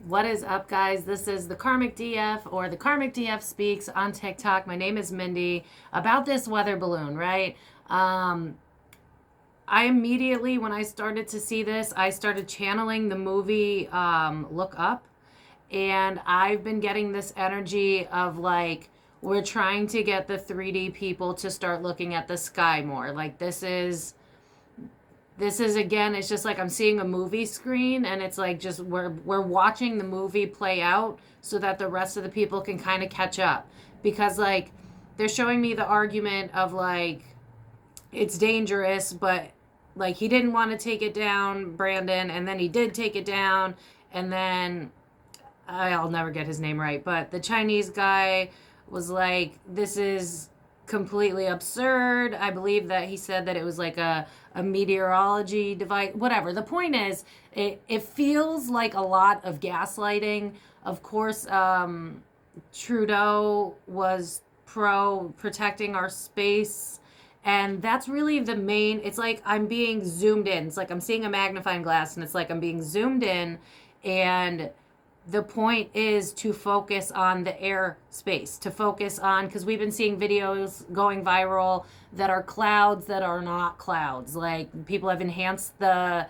What is up, guys? This is the Karmic DF, or the Karmic DF Speaks on TikTok. My name is Mindy. About this weather balloon, right? I immediately, when I started to see this, I started channeling the movie Look Up. And I've been getting this energy of like, we're trying to get the 3D people to start looking at the sky more. Like, this is again, it's just like I'm seeing a movie screen, and it's like just we're watching the movie play out so that the rest of the people can kind of catch up, because like they're showing me the argument of like it's dangerous, but like he didn't want to take it down, Brandon, and then he did take it down, and then I'll never get his name right, but the Chinese guy was like, this is completely absurd. I believe that he said that it was like a meteorology device, whatever. The point is, it feels like a lot of gaslighting. Of course, Trudeau was pro protecting our space. And that's really the main, it's like I'm being zoomed in. It's like I'm seeing a magnifying glass, and it's like I'm being zoomed in, and the point is to focus on the air space, to focus on, because we've been seeing videos going viral that are clouds that are not clouds. Like, people have enhanced the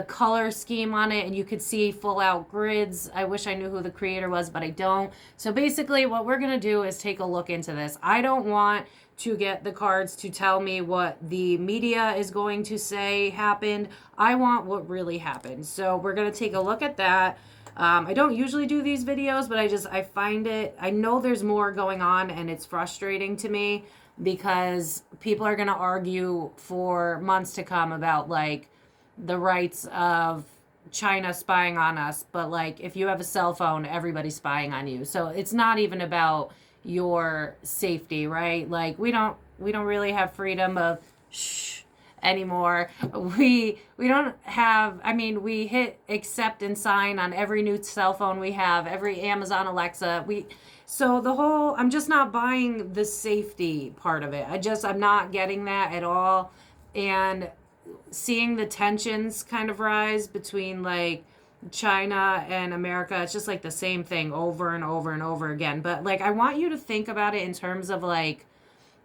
color scheme on it, and you could see full out grids. I wish I knew who the creator was, but I don't. So basically what we're going to do is take a look into this. I don't want to get the cards to tell me what the media is going to say happened. I want what really happened. So we're going to take a look at that. I don't usually do these videos, but I find it, I know there's more going on, and it's frustrating to me because people are going to argue for months to come about like the rights of China spying on us. But like, if you have a cell phone, everybody's spying on you. So it's not even about your safety, right? Like, we don't really have freedom of shh anymore. We don't have, I mean, we hit accept and sign on every new cell phone we have, every Amazon Alexa. So the whole, I'm just not buying the safety part of it. I'm not getting that at all. And seeing the tensions kind of rise between like China and America, it's just like the same thing over and over and over again. But like, I want you to think about it in terms of like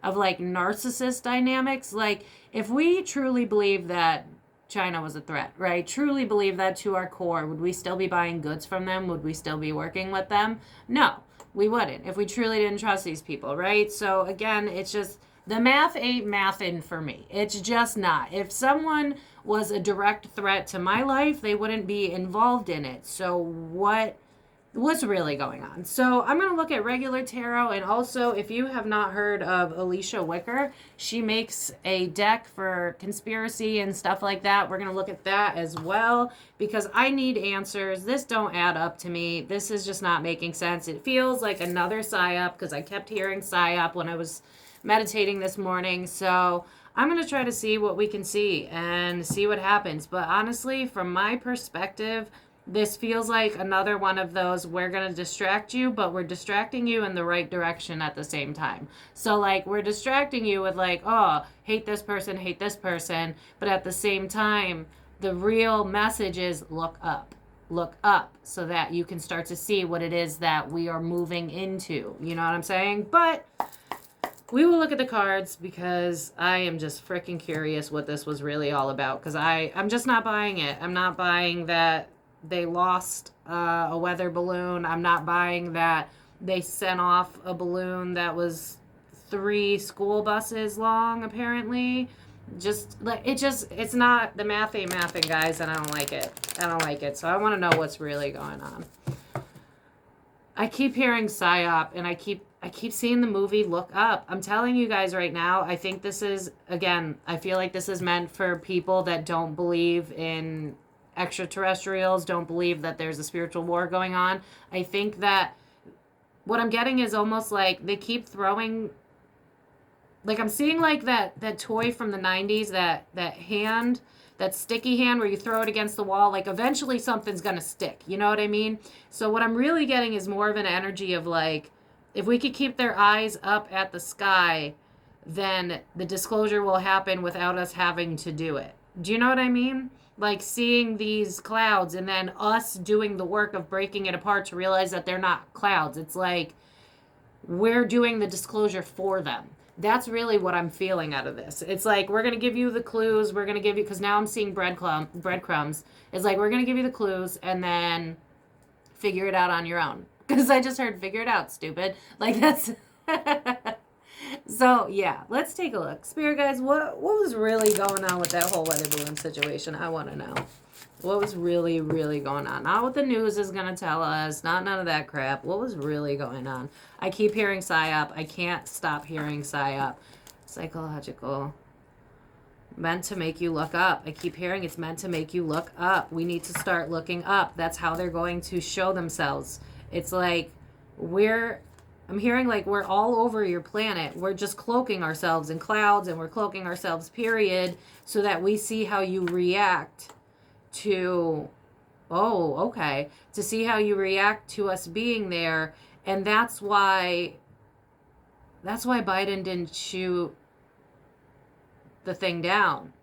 narcissist dynamics. Like, if we truly believe that China was a threat, right? Truly believe that to our core, would we still be buying goods from them? Would we still be working with them? No, we wouldn't, if we truly didn't trust these people, right? So again, it's just, the math ain't mathin' for me. It's just not. If someone was a direct threat to my life, they wouldn't be involved in it. So what's really going on? So I'm going to look at regular tarot, and also, if you have not heard of Alicia Wicker, she makes a deck for conspiracy and stuff like that. We're going to look at that as well, because I need answers. This don't add up to me. This is just not making sense. It feels like another psyop, because I kept hearing psyop when I was meditating this morning. So I'm going to try to see what we can see and see what happens. But honestly, from my perspective, this feels like another one of those, we're going to distract you, but we're distracting you in the right direction at the same time. So like, we're distracting you with like, oh, hate this person, but at the same time, the real message is look up, so that you can start to see what it is that we are moving into. You know what I'm saying? But we will look at the cards, because I am just freaking curious what this was really all about, because I'm just not buying it. I'm not buying that they lost a weather balloon. I'm not buying that they sent off a balloon that was 3 school buses long, apparently. Just like, it's not, the math ain't mathing, guys, and I don't like it. So I want to know what's really going on. I keep hearing psyop, and I keep seeing the movie Look Up. I'm telling you guys right now, I think this is, again, I feel like this is meant for people that don't believe in extraterrestrials, don't believe that there's a spiritual war going on. I think that what I'm getting is almost like they keep throwing, like, I'm seeing like that toy from the 90s, that hand, that sticky hand where you throw it against the wall, like eventually something's gonna stick, you know what I mean? So what I'm really getting is more of an energy of like, if we could keep their eyes up at the sky, then the disclosure will happen without us having to do it. Do you know what I mean? like seeing these clouds and then us doing the work of breaking it apart to realize that they're not clouds. It's like we're doing the disclosure for them. That's really what I'm feeling out of this. It's like we're going to give you the clues. We're going to give you, because now I'm seeing breadcrumbs. It's like we're going to give you the clues and then figure it out on your own. Because I just heard figure it out, stupid. Like that's... So, yeah, let's take a look. Spirit guys, what was really going on with that whole weather balloon situation? I want to know. What was really, really going on? Not what the news is going to tell us. Not none of that crap. What was really going on? I keep hearing psyop. I can't stop hearing psyop. Psychological. Meant to make you look up. I keep hearing it's meant to make you look up. We need to start looking up. That's how they're going to show themselves. It's like I'm hearing like we're all over your planet. We're just cloaking ourselves in clouds and we're cloaking ourselves, period, so that we see how you react to, to see how you react to us being there. And that's why Biden didn't shoot the thing down.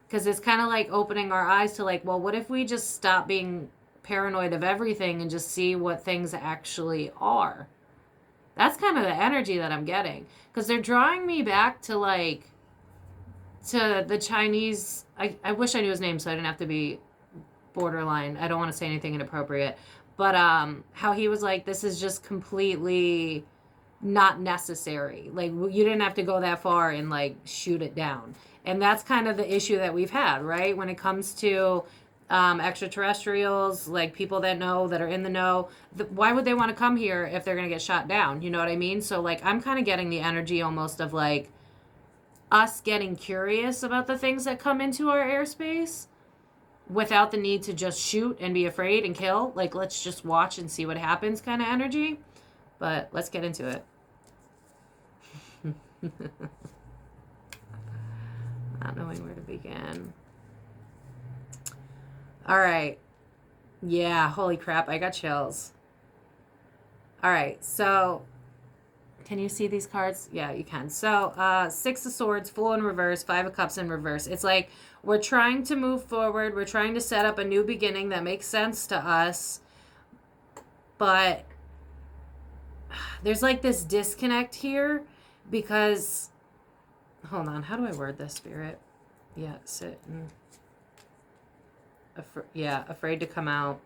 Because it's kind of like opening our eyes to like, well, what if we just stop being paranoid of everything and just see what things actually are? That's kind of the energy that I'm getting. Because they're drawing me back to the Chinese. I wish I knew his name so I didn't have to be borderline. I don't want to say anything inappropriate. But how he was like, this is just completely not necessary. Like, you didn't have to go that far and like shoot it down. And that's kind of the issue that we've had, right? When it comes to extraterrestrials, like people that are in the know, why would they want to come here if they're going to get shot down? You know what I mean? So like, I'm kind of getting the energy almost of like us getting curious about the things that come into our airspace without the need to just shoot and be afraid and kill. Like, let's just watch and see what happens kind of energy. But let's get into it. Not knowing where to begin. All right. Yeah, holy crap, I got chills. All right, so can you see these cards? Yeah, you can. So, Six of Swords, Fool in reverse, Five of Cups in reverse. It's like we're trying to move forward. We're trying to set up a new beginning that makes sense to us. But there's like this disconnect here because, hold on, how do I word this, Spirit? Yeah, sit and... afraid to come out,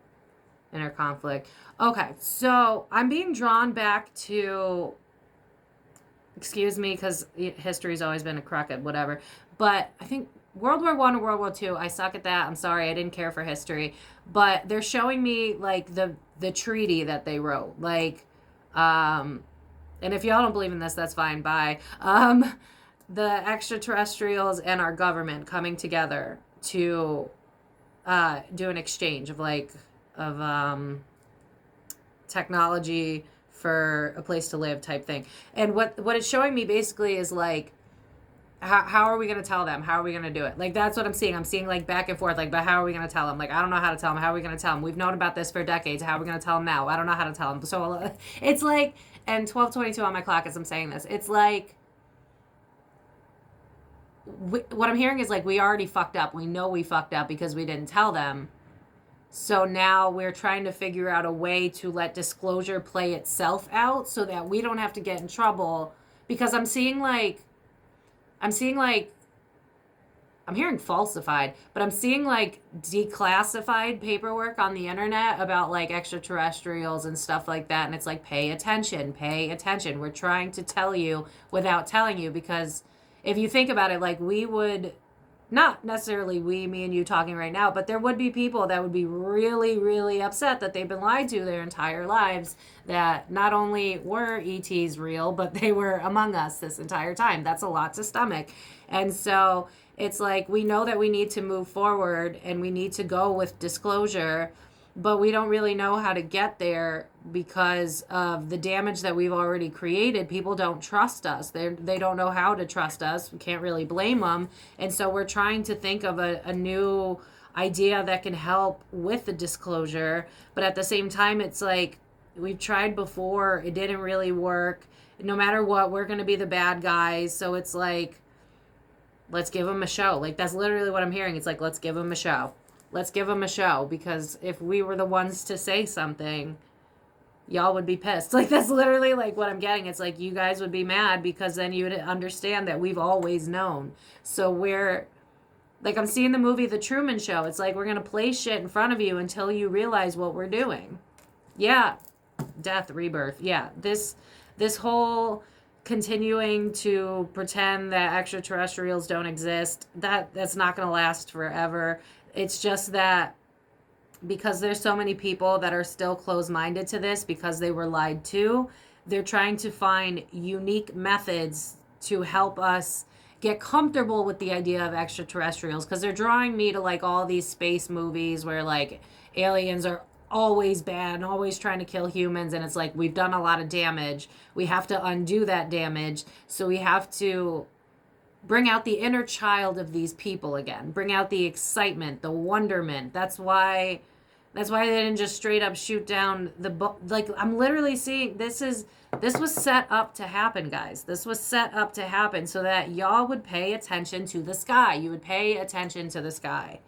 inner conflict. Okay, so I'm being drawn back to, excuse me, because history's always been a crooked, whatever, but I think World War I and World War II, I suck at that. I'm sorry, I didn't care for history, but they're showing me like the treaty that they wrote, like, and if y'all don't believe in this, that's fine, bye. The extraterrestrials and our government coming together to do an exchange of technology for a place to live type thing. And what it's showing me basically is like, how are we going to tell them? How are we going to do it? Like, that's what I'm seeing. I'm seeing like back and forth, like, but how are we going to tell them? Like, I don't know how to tell them. How are we going to tell them? We've known about this for decades. How are we going to tell them now? I don't know how to tell them. So it's like, and 12:22 on my clock as I'm saying this, it's like, what I'm hearing is like, we already fucked up. We know we fucked up because we didn't tell them. So now we're trying to figure out a way to let disclosure play itself out so that we don't have to get in trouble. Because I'm hearing falsified, but I'm seeing like declassified paperwork on the internet about like extraterrestrials and stuff like that. And it's like, pay attention. We're trying to tell you without telling you, because if you think about it, like, we would, not necessarily me and you talking right now, but there would be people that would be really, really upset that they've been lied to their entire lives, that not only were ETs real, but they were among us this entire time. That's a lot to stomach. And so it's like, we know that we need to move forward and we need to go with disclosure, but we don't really know how to get there because of the damage that we've already created. People don't trust us. They don't know how to trust us. We can't really blame them. And so we're trying to think of a new idea that can help with the disclosure. But at the same time, it's like, we've tried before. It didn't really work. No matter what, we're going to be the bad guys. So it's like, let's give them a show. Like, that's literally what I'm hearing. It's like, let's give them a show. let's give them a show, because if we were the ones to say something, y'all would be pissed. Like, that's literally like what I'm getting. It's like you guys would be mad, because then you would understand that we've always known. So we're like, I'm seeing the movie The Truman Show. It's like we're going to play shit in front of you until you realize what we're doing. Yeah. Death, rebirth. Yeah. This whole continuing to pretend that extraterrestrials don't exist, that's not going to last forever. It's just that because there's so many people that are still closed-minded to this because they were lied to, they're trying to find unique methods to help us get comfortable with the idea of extraterrestrials, because they're drawing me to like all these space movies where like aliens are always bad and always trying to kill humans, and it's like we've done a lot of damage. We have to undo that damage, so we have to bring out the inner child of these people again, bring out the excitement, the wonderment. That's why they didn't just straight up shoot down like, I'm literally seeing this was set up to happen, guys. This was set up to happen so that y'all would pay attention to the sky. You would pay attention to the sky.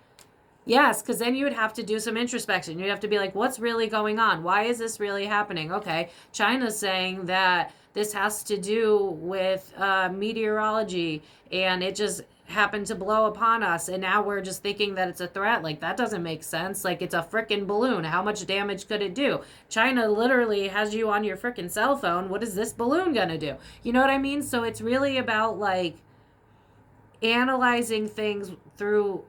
Yes, because then you would have to do some introspection. You'd have to be like, what's really going on? Why is this really happening? Okay, China's saying that this has to do with meteorology, and it just happened to blow upon us, and now we're just thinking that it's a threat. Like, that doesn't make sense. Like, it's a freaking balloon. How much damage could it do? China literally has you on your freaking cell phone. What is this balloon gonna do? You know what I mean? So it's really about, like, analyzing things through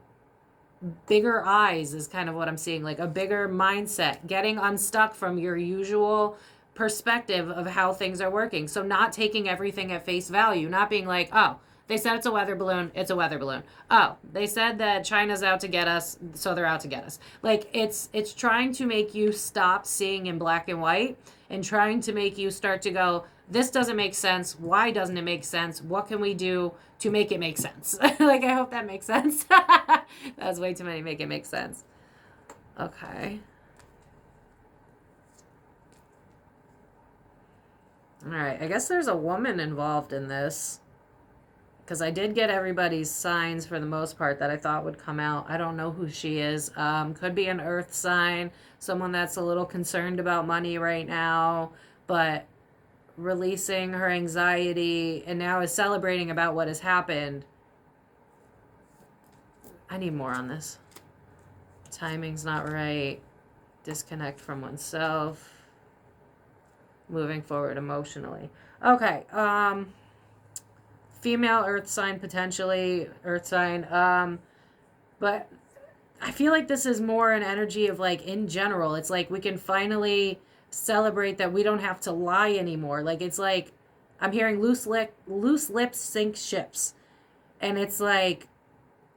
bigger eyes is kind of what I'm seeing, like a bigger mindset, getting unstuck from your usual perspective of how things are working. So not taking everything at face value, not being like, oh, they said it's a weather balloon, it's a weather balloon. Oh, they said that China's out to get us, so they're out to get us. Like, it's trying to make you stop seeing in black and white and trying to make you start to go, this doesn't make sense. Why doesn't it make sense? What can we do to make it make sense? Like, I hope that makes sense. That's way too many make it make sense. Okay. All right. I guess there's a woman involved in this, because I did get everybody's signs for the most part that I thought would come out. I don't know who she is. Could be an earth sign, someone that's a little concerned about money right now, but releasing her anxiety and now is celebrating about what has happened. I need more on this. Timing's not right. Disconnect from oneself. Moving forward emotionally. Okay. Female earth sign, potentially earth sign. But I feel like this is more an energy of, like, in general. It's like we can finally celebrate that we don't have to lie anymore. Like, it's like I'm hearing loose lips sink ships, and it's like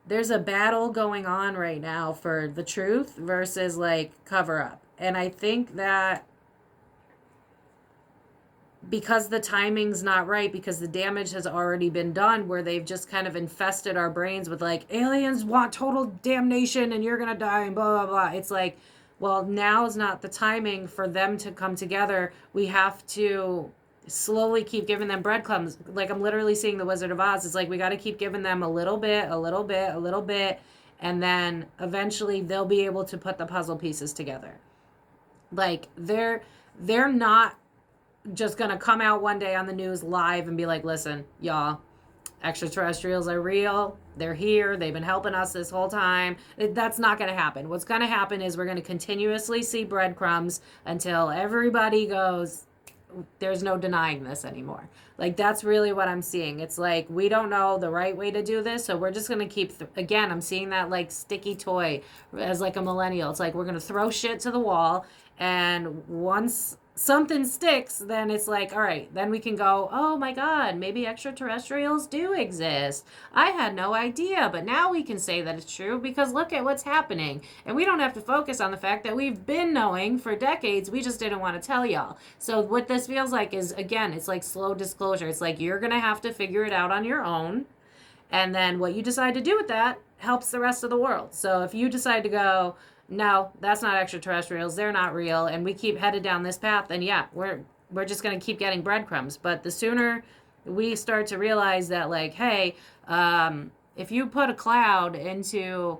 there's a battle going on right now for the truth versus like cover up. And I think that because the timing's not right, because the damage has already been done, where they've just kind of infested our brains with like, aliens want total damnation and you're gonna die and blah blah blah. It's like, well, now is not the timing for them to come together. We have to slowly keep giving them breadcrumbs. Like, I'm literally seeing the Wizard of Oz. It's like we got to keep giving them a little bit, and then eventually they'll be able to put the puzzle pieces together. Like, they're not just gonna come out one day on the news live and be like, listen, y'all, extraterrestrials are real. They're here. They've been helping us this whole time. That's not going to happen. What's going to happen is we're going to continuously see breadcrumbs until everybody goes, there's no denying this anymore. Like, that's really what I'm seeing. It's like, we don't know the right way to do this, so we're just going to keep, again, I'm seeing that like sticky toy as like a millennial. It's like, we're going to throw shit to the wall, and once something sticks, then it's like, all right, then we can go, oh my God, maybe extraterrestrials do exist. I had no idea, but now we can say that it's true because look at what's happening. And we don't have to focus on the fact that we've been knowing for decades. We just didn't want to tell y'all. So what this feels like is, again, it's like slow disclosure. It's like you're going to have to figure it out on your own. And then what you decide to do with that helps the rest of the world. So if you decide to go, no, that's not extraterrestrials, they're not real, and we keep headed down this path, then yeah, we're just going to keep getting breadcrumbs. But the sooner we start to realize that, like, hey, if you put a cloud into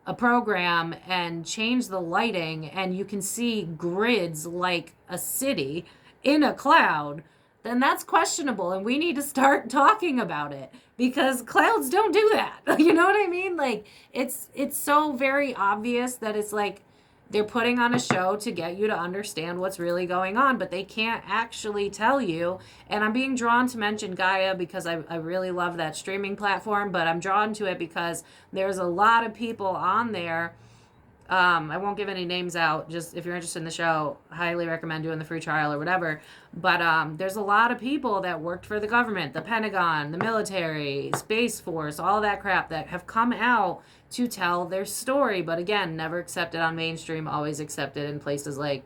a program and change the lighting and you can see grids like a city in a cloud, then that's questionable and we need to start talking about it, because clouds don't do that. You know what I mean? Like it's so very obvious that it's like they're putting on a show to get you to understand what's really going on, but they can't actually tell you. And I'm being drawn to mention Gaia because I really love that streaming platform, but I'm drawn to it because there's a lot of people on there. I won't give any names out. Just if you're interested in the show, highly recommend doing the free trial or whatever. But there's a lot of people that worked for the government, the Pentagon, the military, Space Force, all that crap that have come out to tell their story. But again, never accepted on mainstream, always accepted in places like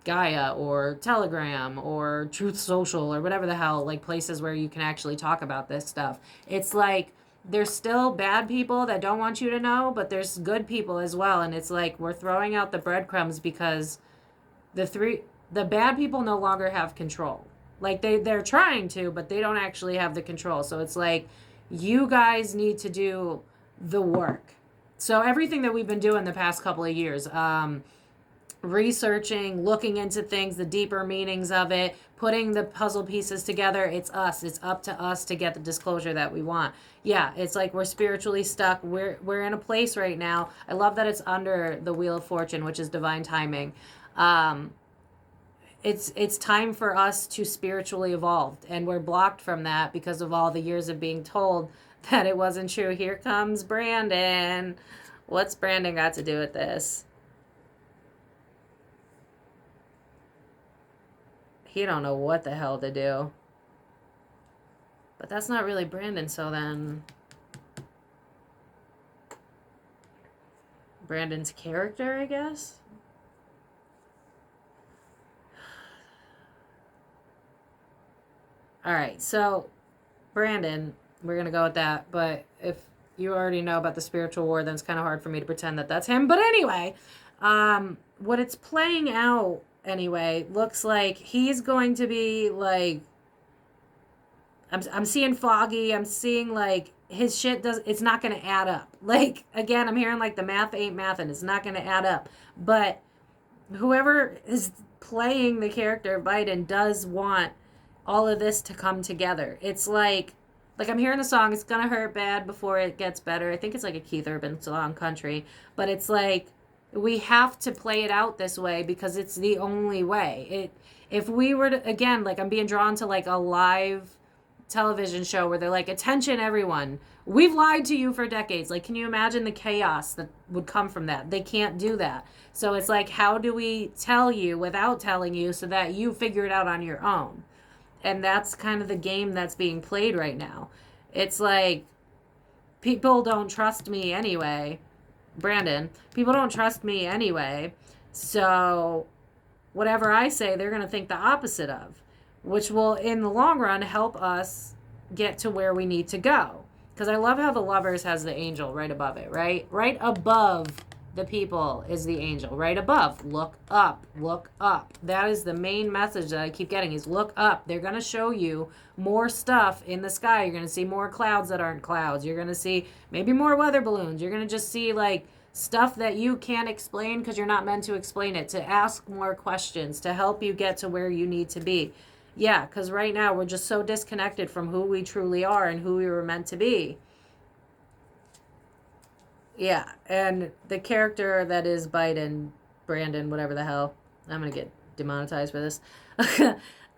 Gaia or Telegram or Truth Social or whatever the hell, like places where you can actually talk about this stuff. It's like there's still bad people that don't want you to know, but there's good people as well. And it's like we're throwing out the breadcrumbs because the bad people no longer have control. Like they're trying to, but they don't actually have the control. So it's like you guys need to do the work. So everything that we've been doing the past couple of years, researching, looking into things, the deeper meanings of it, putting the puzzle pieces together, it's us. It's up to us to get the disclosure that we want. Yeah, it's like we're spiritually stuck. We're in a place right now. I love that it's under the Wheel of Fortune, which is divine timing. It's time for us to spiritually evolve, and we're blocked from that because of all the years of being told that it wasn't true. Here comes Brandon. What's Brandon got to do with this? He don't know what the hell to do. But that's not really Brandon, so then Brandon's character, I guess? All right, so Brandon, we're going to go with that. But if you already know about the spiritual war, then it's kind of hard for me to pretend that that's him. But anyway, what it's playing out, anyway, looks like he's going to be like, I'm seeing foggy. I'm seeing like his shit it's not going to add up. Like, again, I'm hearing like the math ain't math and it's not going to add up. But whoever is playing the character of Biden does want all of this to come together. It's like I'm hearing the song, it's gonna hurt bad before it gets better. I think it's like a Keith Urban song, country. But it's like we have to play it out this way because it's the only way. If we were to, again, like I'm being drawn to like a live television show where they're like, attention everyone, we've lied to you for decades. Like, can you imagine the chaos that would come from that? They can't do that. So it's like, how do we tell you without telling you so that you figure it out on your own? And that's kind of the game that's being played right now. It's like, people don't trust me anyway. Brandon, people don't trust me anyway. So whatever I say, they're going to think the opposite of, which will, in the long run, help us get to where we need to go. Because I love how the Lovers has the angel right above it, right? Right above the people is the angel. Right above, look up, look up. That is the main message that I keep getting is look up. They're going to show you more stuff in the sky. You're going to see more clouds that aren't clouds. You're going to see maybe more weather balloons. You're going to just see like stuff that you can't explain because you're not meant to explain it, to ask more questions, to help you get to where you need to be. Yeah, because right now we're just so disconnected from who we truly are and who we were meant to be. Yeah, and the character that is Biden, Brandon, whatever the hell, I'm going to get demonetized for this.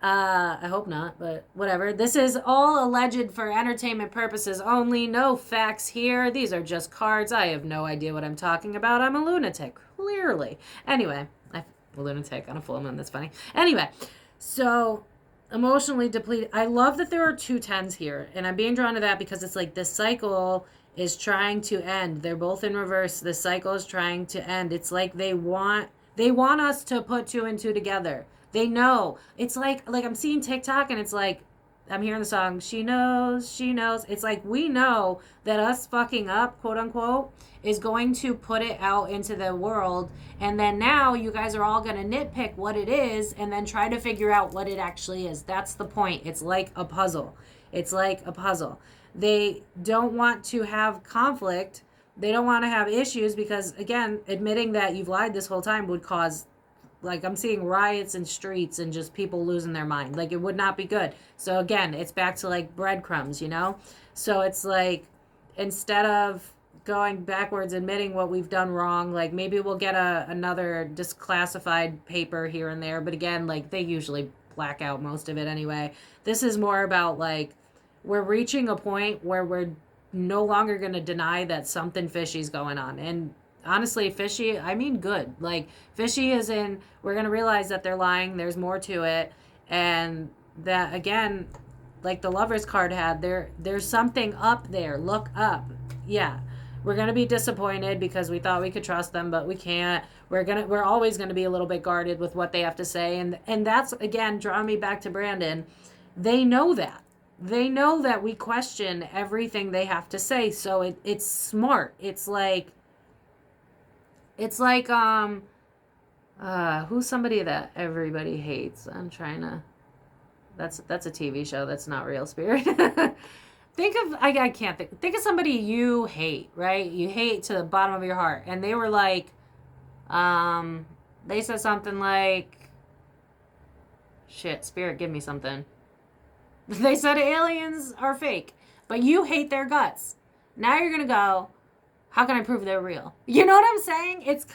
I hope not, but whatever. This is all alleged for entertainment purposes only. No facts here. These are just cards. I have no idea what I'm talking about. I'm a lunatic, clearly. Anyway, I'm a lunatic on a full moon. That's funny. Anyway, so emotionally depleted. I love that there are 2 10s here, and I'm being drawn to that because it's like this cycle is trying to end. They're both in reverse. The cycle is trying to end. It's like they want us to put 2 and 2 together. They know. It's like I'm seeing TikTok and it's like I'm hearing the song, she knows, she knows. It's like we know that us fucking up, quote unquote, is going to put it out into the world. And then now you guys are all going to nitpick what it is and then try to figure out what it actually is. That's the point. It's like a puzzle. It's like a puzzle. They don't want to have conflict they don't want to have issues because, again, admitting that you've lied this whole time would cause, like, I'm seeing riots in streets and just people losing their mind. Like, it would not be good. So again, it's back to like breadcrumbs, you know? So it's like, instead of going backwards, admitting what we've done wrong, like maybe we'll get another disclassified paper here and there. But again, like, they usually black out most of it anyway. This is more about like, we're reaching a point where we're no longer going to deny that something fishy's going on. And honestly, fishy, I mean good. Like, fishy is in, we're going to realize that they're lying, there's more to it, and that, again, like the Lover's card had, there's something up there. Look up. Yeah. We're going to be disappointed because we thought we could trust them, but we can't. We're always going to be a little bit guarded with what they have to say, and that's, again, drawing me back to Brandon. They know that. They know that we question everything they have to say, so it's smart. It's like who's somebody that everybody hates? I'm trying to, that's a TV show, that's not real, Spirit. I can't think of somebody you hate, right? You hate to the bottom of your heart. And they were like, they said something like, shit, Spirit, give me something. They said aliens are fake, but you hate their guts. Now you're going to go, how can I prove they're real? You know what I'm saying? It's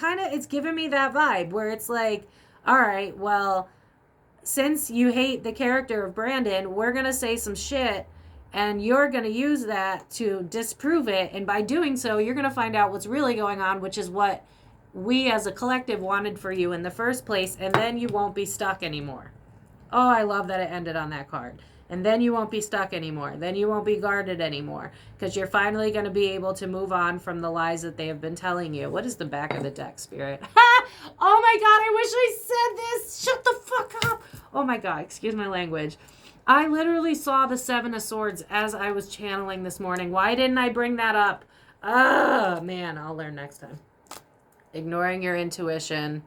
giving me that vibe where it's like, all right, well, since you hate the character of Brandon, we're going to say some shit and you're going to use that to disprove it. And by doing so, you're going to find out what's really going on, which is what we as a collective wanted for you in the first place. And then you won't be stuck anymore. Oh, I love that it ended on that card. And then you won't be stuck anymore. Then you won't be guarded anymore. Because you're finally going to be able to move on from the lies that they have been telling you. What is the back of the deck, Spirit? Ha! Oh my God, I wish I said this. Shut the fuck up. Oh my God, excuse my language. I literally saw the Seven of Swords as I was channeling this morning. Why didn't I bring that up? Oh, man, I'll learn next time. Ignoring your intuition.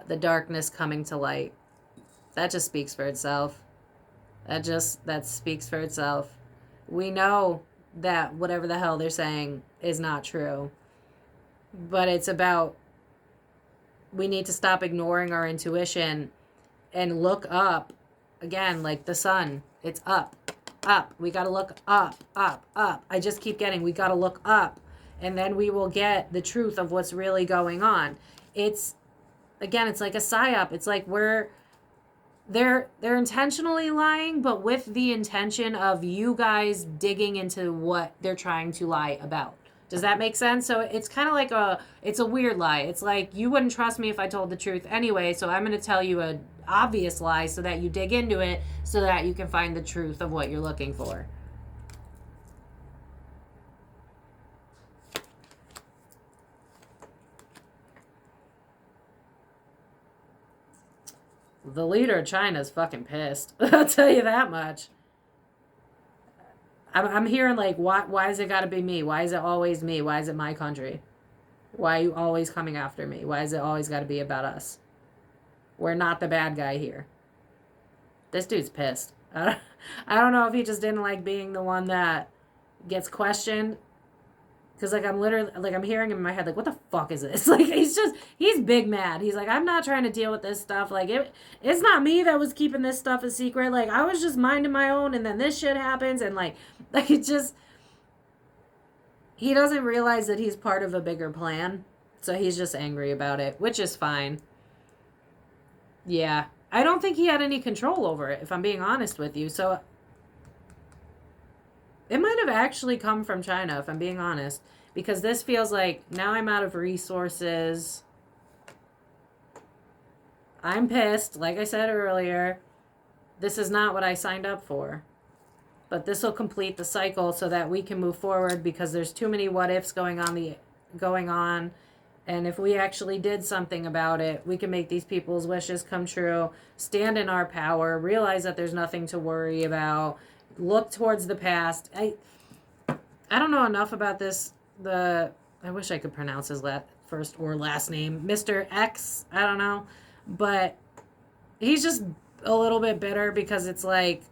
The darkness coming to light. That just speaks for itself. That speaks for itself. We know that whatever the hell they're saying is not true. But it's about, we need to stop ignoring our intuition and look up. Again, like the sun. It's up. Up. We got to look up, up, up. I just keep getting, we got to look up. And then we will get the truth of what's really going on. It's, again, it's like a psyop. It's like they're intentionally lying, but with the intention of you guys digging into what they're trying to lie about. Does that make sense? So it's kind of like it's a weird lie. It's like, you wouldn't trust me if I told the truth anyway, so I'm going to tell you an obvious lie so that you dig into it so that you can find the truth of what you're looking for. The leader of China is fucking pissed. I'll tell you that much. I'm hearing like, why is it got to be me? Why is it always me? Why is it my country? Why are you always coming after me? Why is it always got to be about us? We're not the bad guy here. This dude's pissed. I don't know if he just didn't like being the one that gets questioned. Because, like, I'm literally, like, I'm hearing him in my head, like, what the fuck is this? Like, he's big mad. He's like, I'm not trying to deal with this stuff. Like, it's not me that was keeping this stuff a secret. Like, I was just minding my own, and then this shit happens, and, like it just, he doesn't realize that he's part of a bigger plan. So he's just angry about it, which is fine. Yeah. I don't think he had any control over it, if I'm being honest with you. So it might have actually come from China, if I'm being honest. Because this feels like, now I'm out of resources. I'm pissed. Like I said earlier, this is not what I signed up for. But this will complete the cycle so that we can move forward, because there's too many what ifs going on. And if we actually did something about it, we can make these people's wishes come true, stand in our power, realize that there's nothing to worry about, look towards the past. I don't know enough about this. I wish I could pronounce his first or last name. Mr. X, I don't know. But he's just a little bit bitter because it's like,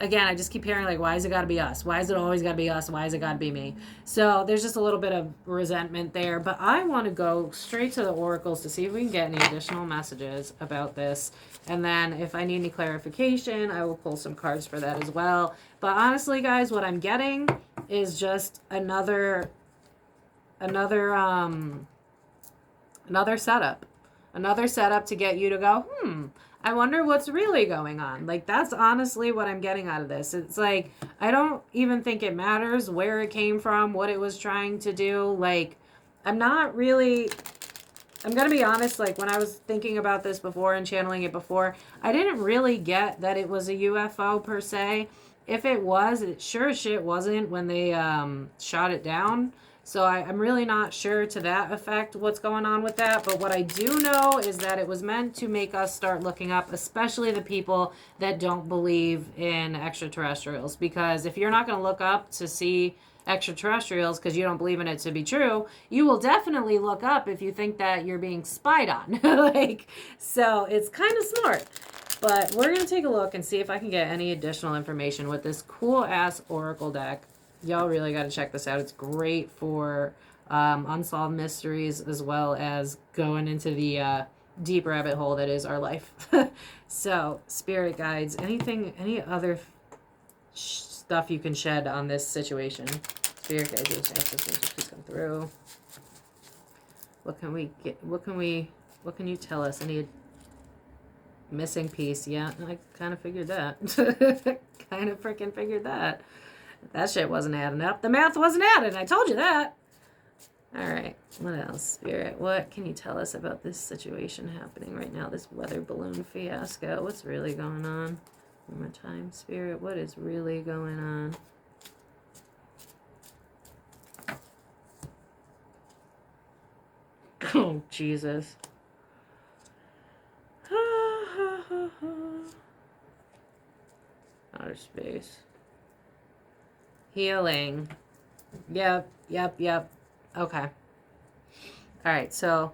again, I just keep hearing like, why is it got to be us? Why is it always got to be us? Why is it got to be me? So there's just a little bit of resentment there. But I want to go straight to the oracles to see if we can get any additional messages about this. And then if I need any clarification, I will pull some cards for that as well. But honestly, guys, what I'm getting is just another setup. Another setup to get you to go, I wonder what's really going on. Like, that's honestly what I'm getting out of this. It's like, I don't even think it matters where it came from, what it was trying to do. Like, I'm going to be honest, like, when I was thinking about this before and channeling it before, I didn't really get that it was a UFO per se. If it was, it sure as shit wasn't when they shot it down. So I'm really not sure to that effect what's going on with that. But what I do know is that it was meant to make us start looking up, especially the people that don't believe in extraterrestrials. Because if you're not going to look up to see extraterrestrials because you don't believe in it to be true, you will definitely look up if you think that you're being spied on. So it's kind of smart. But we're going to take a look and see if I can get any additional information with this cool-ass oracle deck. Y'all really got to check this out. It's great for unsolved mysteries as well as going into the deep rabbit hole that is our life. So, spirit guides, any other stuff you can shed on this situation? Spirit guides, please come through. What can you tell us? Any missing piece? Yeah, I kind of figured that. Kind of freaking figured that. That shit wasn't adding up. The math wasn't adding. I told you that. All right. What else, Spirit? What can you tell us about this situation happening right now? This weather balloon fiasco. What's really going on? One more time, Spirit. What is really going on? Oh, Jesus. Outer space. Healing. Yep. Okay. All right, so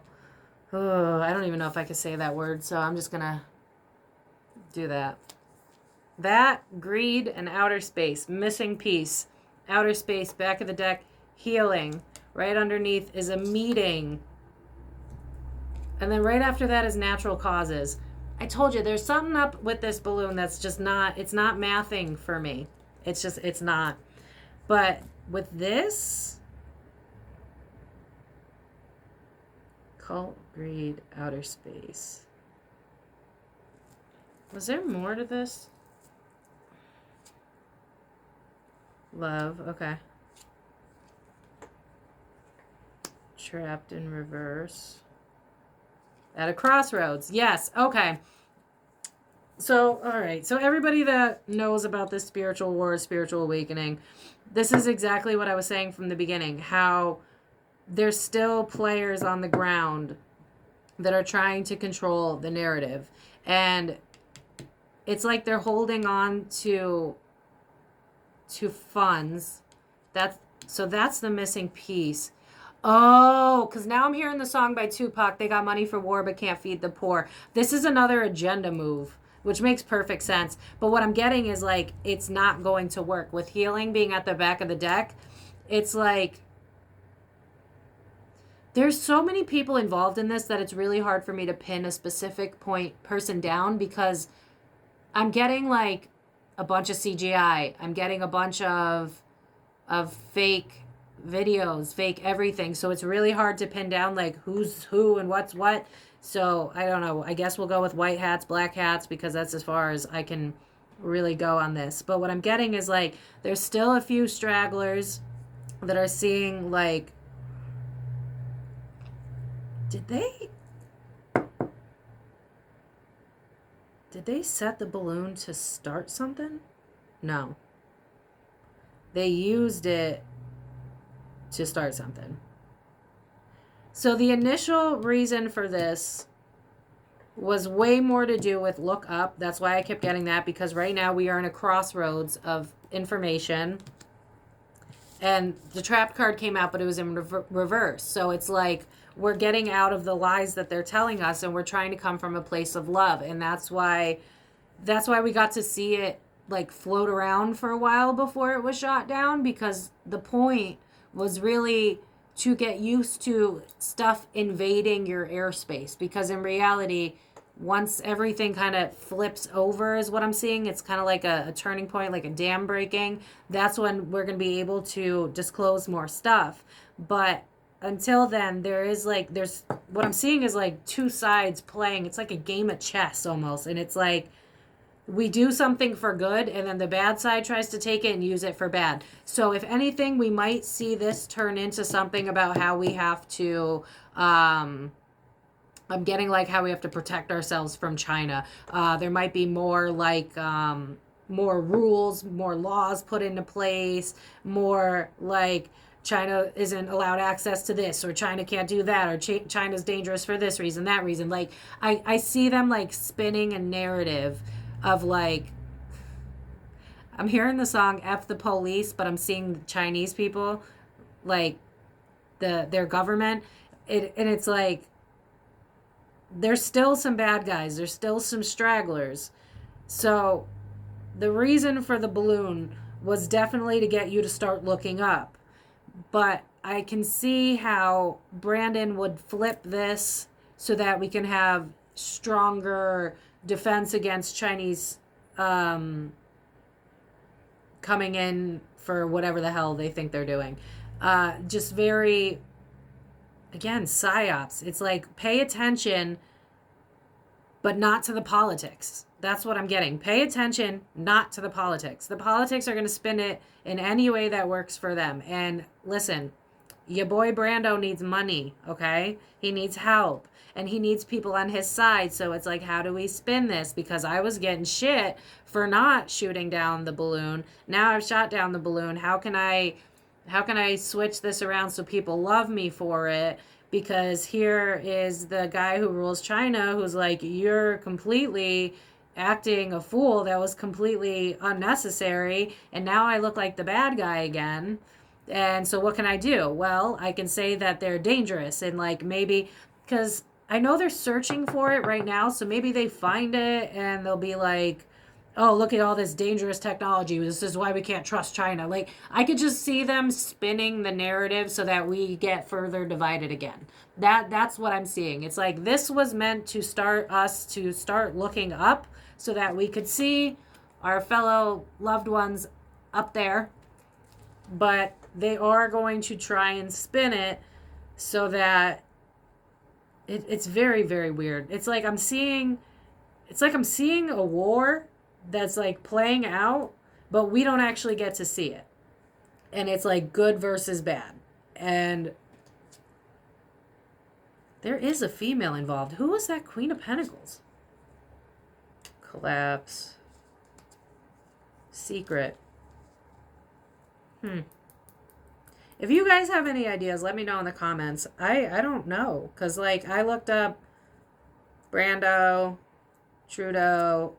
I don't even know if I can say that word, so I'm just gonna do that. That, greed, and outer space. Missing piece. Outer space, back of the deck, healing. Right underneath is a meeting. And then right after that is natural causes. I told you, there's something up with this balloon that's just not, it's not mathing for me. It's not. But with this, cult, greed, outer space. Was there more to this? Love, okay. Trapped in reverse. At a crossroads, yes, okay. So, all right. So everybody that knows about this spiritual war, spiritual awakening, this is exactly what I was saying from the beginning, how there's still players on the ground that are trying to control the narrative. And it's like they're holding on to funds. So that's the missing piece. Oh, because now I'm hearing the song by Tupac, they got money for war but can't feed the poor. This is another agenda move, which makes perfect sense. But what I'm getting is like, it's not going to work. With healing being at the back of the deck, it's like, there's so many people involved in this that it's really hard for me to pin a specific person down, because I'm getting like a bunch of CGI. I'm getting a bunch of fake videos, fake everything. So it's really hard to pin down like who's who and what's what. So I don't know. I guess we'll go with white hats, black hats, because that's as far as I can really go on this. But what I'm getting is like, there's still a few stragglers that are seeing like, did they set the balloon to start something? No. They used it to start something. So the initial reason for this was way more to do with look up. That's why I kept getting that, because right now we are in a crossroads of information. And the trapped card came out, but it was in reverse. So it's like we're getting out of the lies that they're telling us, and we're trying to come from a place of love. And that's why we got to see it like float around for a while before it was shot down, because the point was really to get used to stuff invading your airspace, because in reality, once everything kind of flips over is what I'm seeing, it's kind of like a turning point, like a dam breaking. That's when we're going to be able to disclose more stuff. But until then, there's what I'm seeing is like two sides playing. It's like a game of chess almost. And it's like we do something for good, and then the bad side tries to take it and use it for bad. So if anything, we might see this turn into something about how we have to I'm getting like how we have to protect ourselves from China. There might be more like more rules, more laws put into place, more like China isn't allowed access to this, or China can't do that, or China's dangerous for this reason, that reason. Like I see them like spinning a narrative of like, I'm hearing the song F the police, but I'm seeing Chinese people, like their government. And it's like, there's still some bad guys. There's still some stragglers. So the reason for the balloon was definitely to get you to start looking up. But I can see how Brandon would flip this so that we can have stronger defense against Chinese coming in for whatever the hell they think they're doing. Just very, again, psyops. It's like, pay attention, but not to the politics. That's what I'm getting. Pay attention, not to the politics. The politics are going to spin it in any way that works for them. And listen, your boy Brando needs money, okay? He needs help. And he needs people on his side. So it's like, how do we spin this? Because I was getting shit for not shooting down the balloon. Now I've shot down the balloon. How can I switch this around so people love me for it? Because here is the guy who rules China who's like, you're completely acting a fool. That was completely unnecessary. And now I look like the bad guy again. And so what can I do? Well, I can say that they're dangerous, and like maybe, because I know they're searching for it right now. So maybe they find it and they'll be like, oh, look at all this dangerous technology. This is why we can't trust China. Like, I could just see them spinning the narrative so that we get further divided again. That's what I'm seeing. It's like, this was meant to start us to start looking up so that we could see our fellow loved ones up there. But they are going to try and spin it so that it's very, very weird. It's like I'm seeing a war that's like playing out, but we don't actually get to see it. And it's like good versus bad. And there is a female involved. Who was that Queen of Pentacles? Collapse. Secret. If you guys have any ideas, let me know in the comments. I don't know. Because, like, I looked up Brando, Trudeau,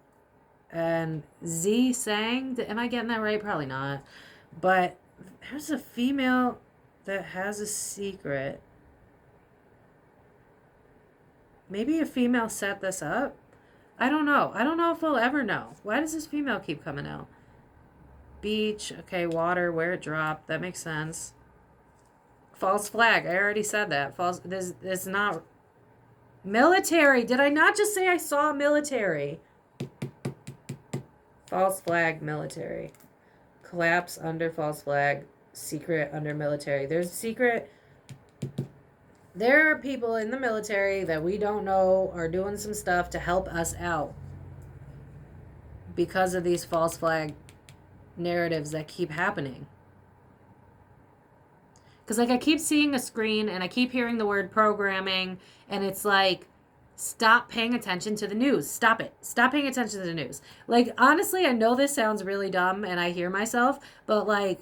and Z Sang. Am I getting that right? Probably not. But there's a female that has a secret. Maybe a female set this up? I don't know. I don't know if we'll ever know. Why does this female keep coming out? Beach. Okay, water, where it dropped. That makes sense. False flag. I already said that. False. There's not. Military. Did I not just say I saw military? False flag, military. Collapse under false flag. Secret under military. There's a secret. There are people in the military that we don't know are doing some stuff to help us out because of these false flag narratives that keep happening. Because, like, I keep seeing a screen and I keep hearing the word programming, and it's like, stop paying attention to the news. Stop it. Stop paying attention to the news. Like, honestly, I know this sounds really dumb and I hear myself, but, like,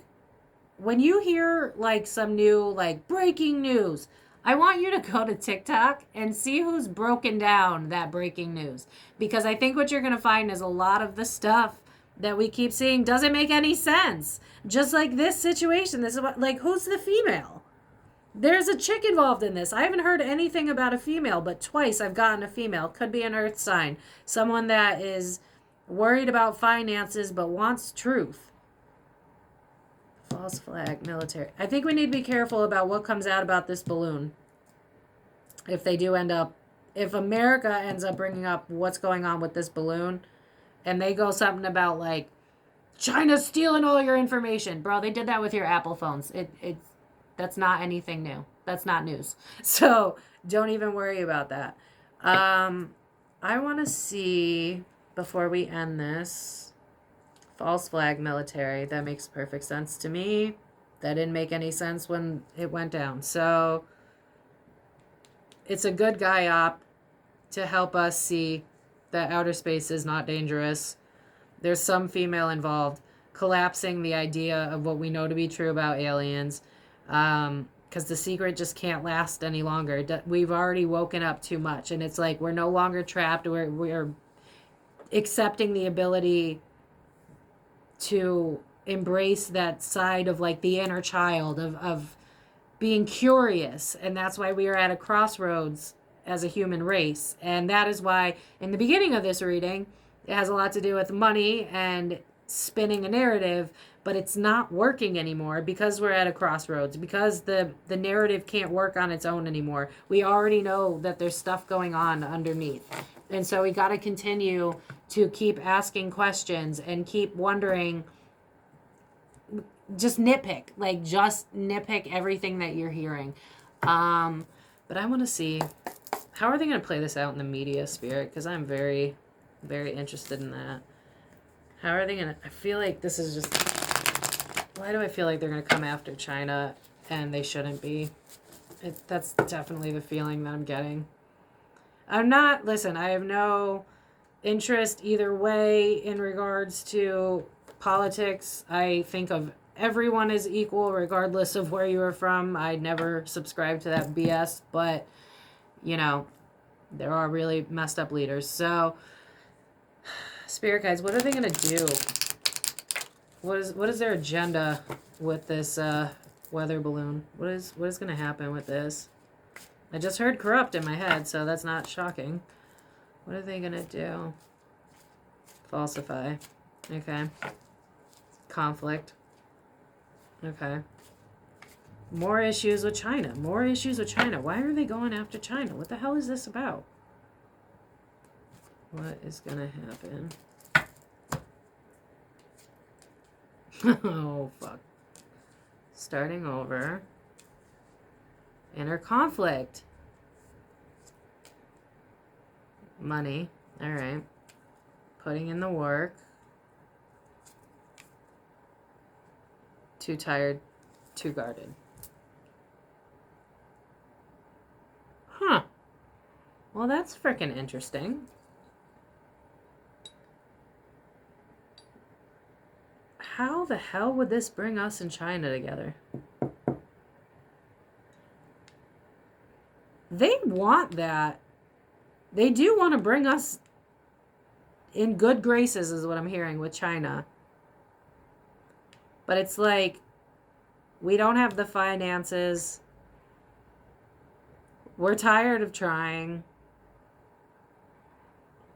when you hear, like, some new, like, breaking news, I want you to go to TikTok and see who's broken down that breaking news. Because I think what you're going to find is a lot of the stuff that we keep seeing doesn't make any sense. Just like this situation. This is what, like, who's the female? There's a chick involved in this. I haven't heard anything about a female, but twice I've gotten a female. Could be an earth sign. Someone that is Worried about finances, but wants truth. False flag, military. I think we need to be careful about what comes out about this balloon. If they do end up, if America ends up bringing up what's going on with this balloon, and they go something about like, China's stealing all your information. Bro, they did that with your Apple phones. That's not anything new. That's not news. So don't even worry about that. I want to see, before we end this, false flag military. That makes perfect sense to me. That didn't make any sense when it went down. So it's a good guy op to help us see that outer space is not dangerous. There's some female involved, collapsing the idea of what we know to be true about aliens, because the secret just can't last any longer. We've already woken up too much, and it's like we're no longer trapped. We're accepting the ability to embrace that side of like the inner child of being curious, and that's why we are at a crossroads as a human race. And that is why in the beginning of this reading, it has a lot to do with money and spinning a narrative, but it's not working anymore because we're at a crossroads, because the narrative can't work on its own anymore. We already know that there's stuff going on underneath. And so we got to continue to keep asking questions and keep wondering, just nitpick everything that you're hearing. But I want to see, how are they going to play this out in the media, Spirit? Because I'm very, very interested in that. How are they going to... I feel like this is just... Why do I feel like they're going to come after China and they shouldn't be? That's definitely the feeling that I'm getting. I'm not... Listen, I have no interest either way in regards to politics. I think of everyone as equal regardless of where you are from. I never subscribe to that BS, but, you know, there are really messed up leaders. So... Spirit guides, what are they going to do? What is their agenda with this weather balloon? What is going to happen with this? I just heard corrupt in my head, so that's not shocking. What are they going to do? Falsify. Okay. Conflict. Okay. More issues with China. More issues with China. Why are they going after China? What the hell is this about? What is going to happen? Oh, fuck. Starting over. Inner conflict. Money. All right. Putting in the work. Too tired. Too guarded. Huh. Well, that's freaking interesting. How the hell would this bring us and China together? They want that. They do want to bring us in good graces, is what I'm hearing with China. But it's like, we don't have the finances. We're tired of trying.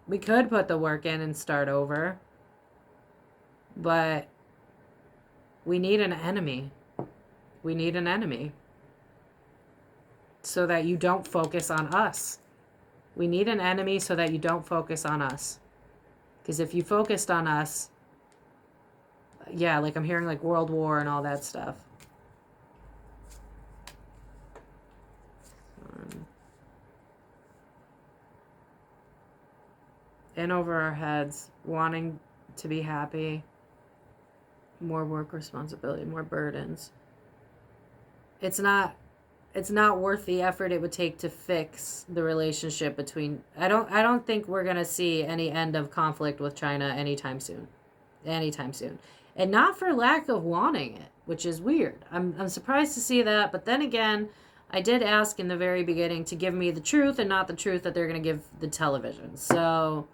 We could put the work in and start over. But we need an enemy. We need an enemy. So that you don't focus on us. We need an enemy so that you don't focus on us. Because if you focused on us, yeah, like I'm hearing like World War and all that stuff. In over our heads, wanting to be happy. More work responsibility, more burdens. It's not worth the effort it would take to fix the relationship between... I don't think we're going to see any end of conflict with China anytime soon. Anytime soon. And not for lack of wanting it, which is weird. I'm surprised to see that, but then again, I did ask in the very beginning to give me the truth and not the truth that they're going to give the television. So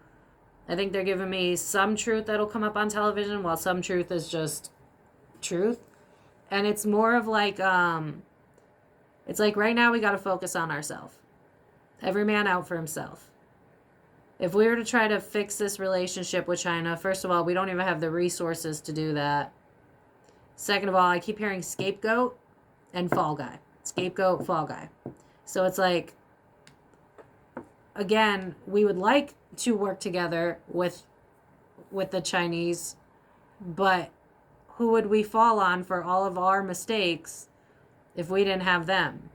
I think they're giving me some truth that'll come up on television, while some truth is just truth. And it's more of like, it's like right now we got to focus on ourselves. Every man out for himself. If we were to try to fix this relationship with China, first of all, we don't even have the resources to do that. Second of all, I keep hearing scapegoat and fall guy. Scapegoat, fall guy. So it's like, again, we would like to work together with the Chinese, but who would we fall on for all of our mistakes if we didn't have them?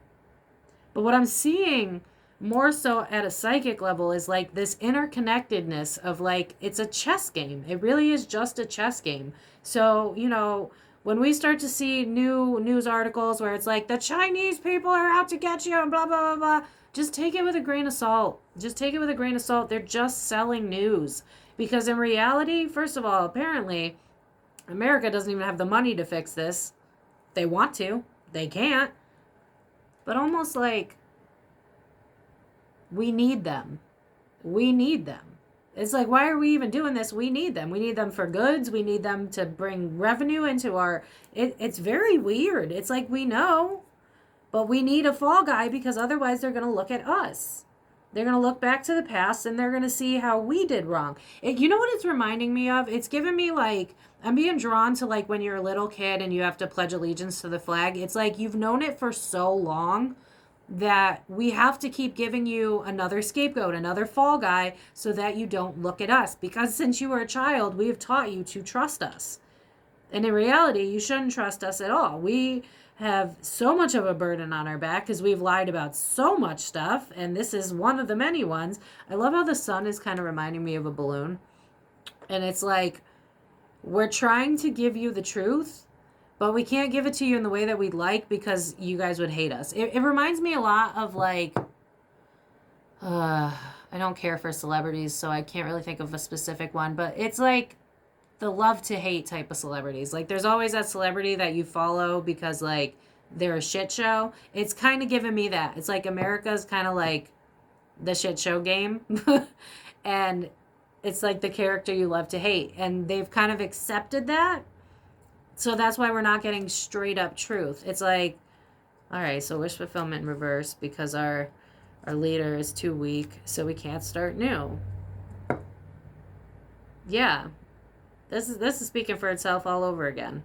But what I'm seeing more so at a psychic level is like this interconnectedness of like, it's a chess game. It really is just a chess game. So, you know, when we start to see new news articles where it's like the Chinese people are out to get you and blah, blah, blah, blah, just take it with a grain of salt. Just take it with a grain of salt. They're just selling news. Because in reality, first of all, apparently, America doesn't even have the money to fix this. They want to. They can't. But almost like, we need them. We need them. It's like, why are we even doing this? We need them. We need them for goods. We need them to bring revenue into our... It's very weird. It's like, we know, but we need a fall guy because otherwise they're going to look at us. They're going to look back to the past and they're going to see how we did wrong. You know what it's reminding me of? It's giving me like, I'm being drawn to like when you're a little kid and you have to pledge allegiance to the flag. It's like you've known it for so long that we have to keep giving you another scapegoat, another fall guy, so that you don't look at us. Because since you were a child, we have taught you to trust us. And in reality, you shouldn't trust us at all. We have so much of a burden on our back because we've lied about so much stuff. And this is one of the many ones. I love how the sun is kind of reminding me of a balloon. And it's like, we're trying to give you the truth, but we can't give it to you in the way that we'd like because you guys would hate us. It reminds me a lot of like, I don't care for celebrities, so I can't really think of a specific one, but it's like the love to hate type of celebrities. Like there's always that celebrity that you follow because like they're a shit show. It's kind of giving me that. It's like America's kind of like the shit show game. And it's like the character you love to hate. And they've kind of accepted that. So that's why we're not getting straight up truth. It's like, all right, so wish fulfillment in reverse because our leader is too weak, so we can't start new. Yeah. This is speaking for itself all over again.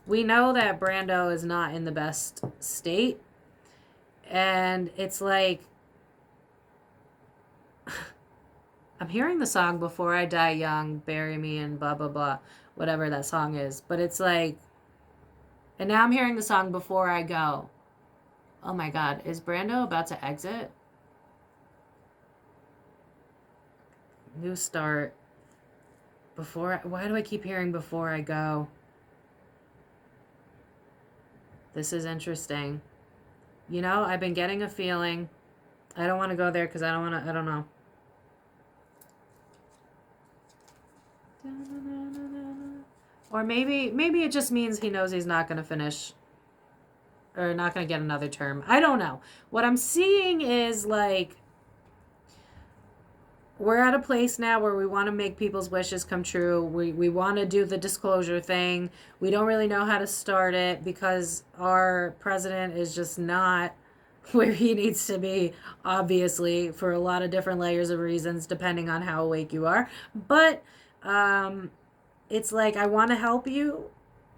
We know that Brando is not in the best state. And it's like, I'm hearing the song Before I Die Young, Bury Me and blah, blah, blah. Whatever that song is. But it's like, and now I'm hearing the song Before I Go. Oh my God. Is Brando about to exit? New start. Why do I keep hearing Before I Go? This is interesting. You know, I've been getting a feeling. I don't want to go there because I don't know. Or maybe it just means he knows he's not going to finish or not going to get another term. I don't know. What I'm seeing is like we're at a place now where we want to make people's wishes come true. We want to do the disclosure thing. We don't really know how to start it because our president is just not where he needs to be, obviously, for a lot of different layers of reasons, depending on how awake you are. But it's like, I want to help you.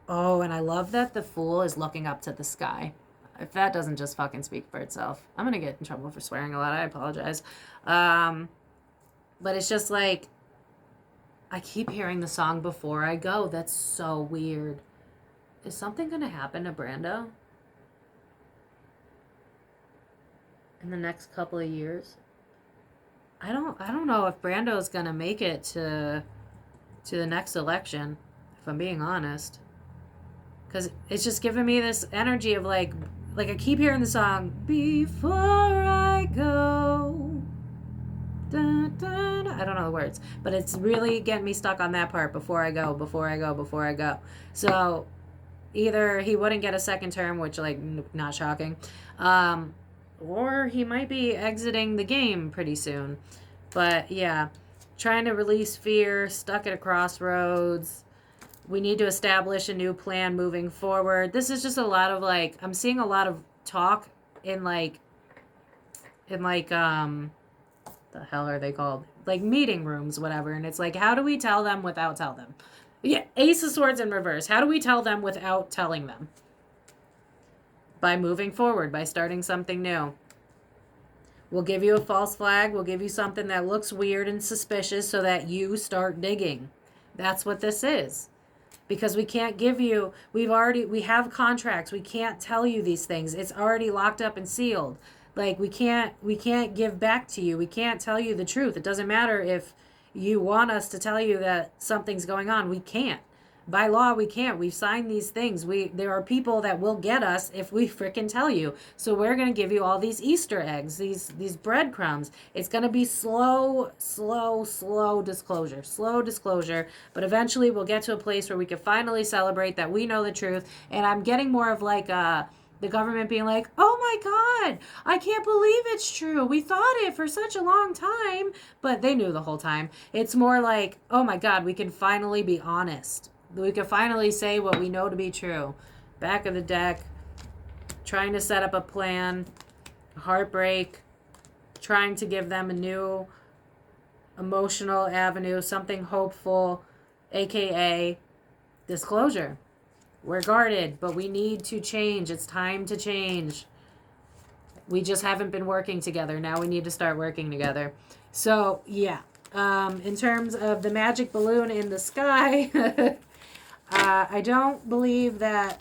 Oh, and I love that the Fool is looking up to the sky. If that doesn't just fucking speak for itself. I'm going to get in trouble for swearing a lot. I apologize. But it's just like, I keep hearing the song Before I Go. That's so weird. Is something going to happen to Brando in the next couple of years? I don't know if Brando's going to make it to the next election, if I'm being honest. Because it's just giving me this energy of like I keep hearing the song, Before I Go. Dun, dun. I don't know the words, but it's really getting me stuck on that part. Before I go, before I go, before I go. So either he wouldn't get a second term, which like not shocking, or he might be exiting the game pretty soon. But yeah, trying to release fear, stuck at a crossroads. We need to establish a new plan moving forward. This is just a lot of like, I'm seeing a lot of talk in like the hell are they called? Like meeting rooms, whatever. And it's like, how do we tell them without tell them? Yeah, Ace of Swords in reverse. How do we tell them without telling them? By moving forward, by starting something new. We'll give you a false flag. We'll give you something that looks weird and suspicious so that you start digging. That's what this is. Because we can't give you, we have contracts. We can't tell you these things. It's already locked up and sealed. Like we can't give back to you. We can't tell you the truth. It doesn't matter if you want us to tell you that something's going on. We can't. By law, we can't. We've signed these things. There are people that will get us if we frickin' tell you. So we're going to give you all these Easter eggs, these breadcrumbs. It's going to be slow disclosure. Slow disclosure. But eventually we'll get to a place where we can finally celebrate that we know the truth. And I'm getting more of like the government being like, oh my God, I can't believe it's true. We thought it for such a long time. But they knew the whole time. It's more like, oh my God, we can finally be honest. We can finally say what we know to be true. Back of the deck, trying to set up a plan, heartbreak, trying to give them a new emotional avenue, something hopeful, aka disclosure. We're guarded, but we need to change. It's time to change. We just haven't been working together. Now we need to start working together. So, yeah. In terms of the magic balloon in the sky, I don't believe that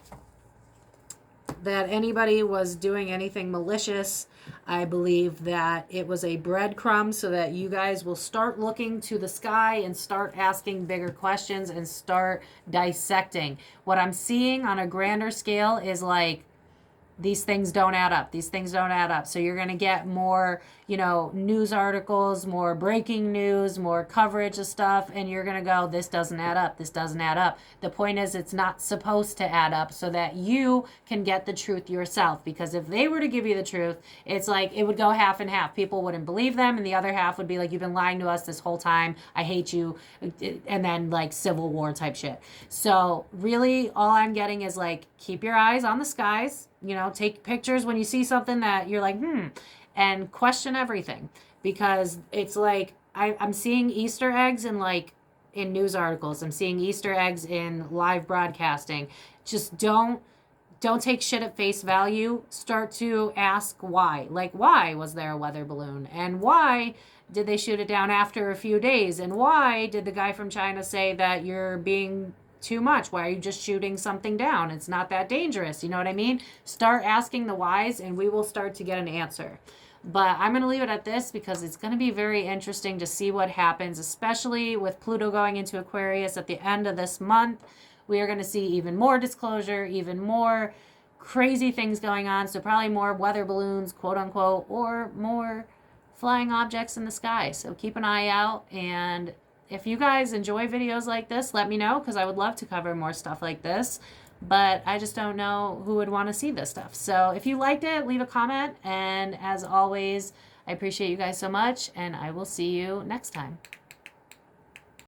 anybody was doing anything malicious. I believe that it was a breadcrumb so that you guys will start looking to the sky and start asking bigger questions and start dissecting. What I'm seeing on a grander scale is like, these things don't add up. These things don't add up. So you're going to get more, news articles, more breaking news, more coverage of stuff. And you're going to go, this doesn't add up. This doesn't add up. The point is it's not supposed to add up so that you can get the truth yourself. Because if they were to give you the truth, it's like it would go half and half. People wouldn't believe them. And the other half would be like, you've been lying to us this whole time. I hate you. And then like Civil War type shit. So really all I'm getting is like, keep your eyes on the skies. Take pictures when you see something that you're like, and question everything. Because it's like, I'm seeing Easter eggs in news articles. I'm seeing Easter eggs in live broadcasting. Just don't take shit at face value. Start to ask why. Like, why was there a weather balloon? And why did they shoot it down after a few days? And why did the guy from China say that you're being too much? Why are you just shooting something down? It's not that dangerous. You know what I mean? Start asking the whys and we will start to get an answer. But I'm going to leave it at this because it's going to be very interesting to see what happens, especially with Pluto going into Aquarius at the end of this month. We are going to see even more disclosure, even more crazy things going on. So probably more weather balloons, quote unquote, or more flying objects in the sky. So keep an eye out. And if you guys enjoy videos like this, let me know because I would love to cover more stuff like this. But I just don't know who would want to see this stuff. So if you liked it, leave a comment. And as always, I appreciate you guys so much. And I will see you next time.